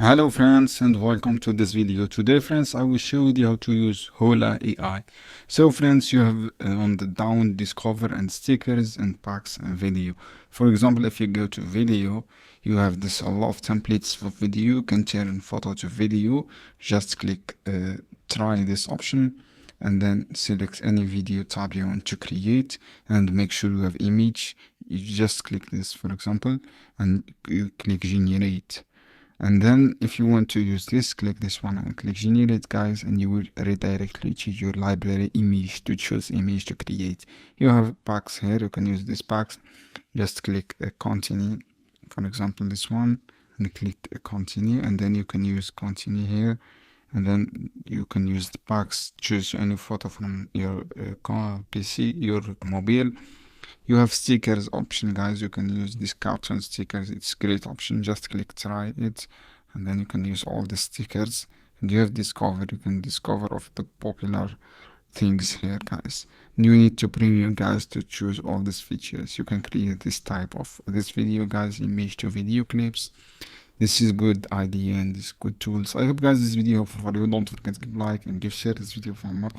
Hello friends and welcome to this video. Today friends I will show you how to use Hula AI. So friends, you have on the down discover and stickers and packs and video. For example, if you go to video, you have this a lot of templates for video. You can turn photo to video. Just click try this option and then select any video tab you want to create and make sure you have image. You just click this, for example, and you click generate. And then if you want to use this, click this one and click generate, guys, and you will redirect you to your library image to choose image to create. You have packs here. You can use these packs. Just click continue, for example this one, and click continue, and then you can use continue here, and then you can use the packs. Choose any photo from your PC, your mobile. You have stickers option, guys. You can use this cartoon stickers. It's great option. Just click try it, and then you can use all the stickers. And you have discover. You can discover of the popular things here, guys. You need to premium, guys, to choose all these features. You can create this type of this video, guys, image to video clips. This is good idea and this good tools. I hope, guys, this video for you. Don't forget to give like and give share this video for more.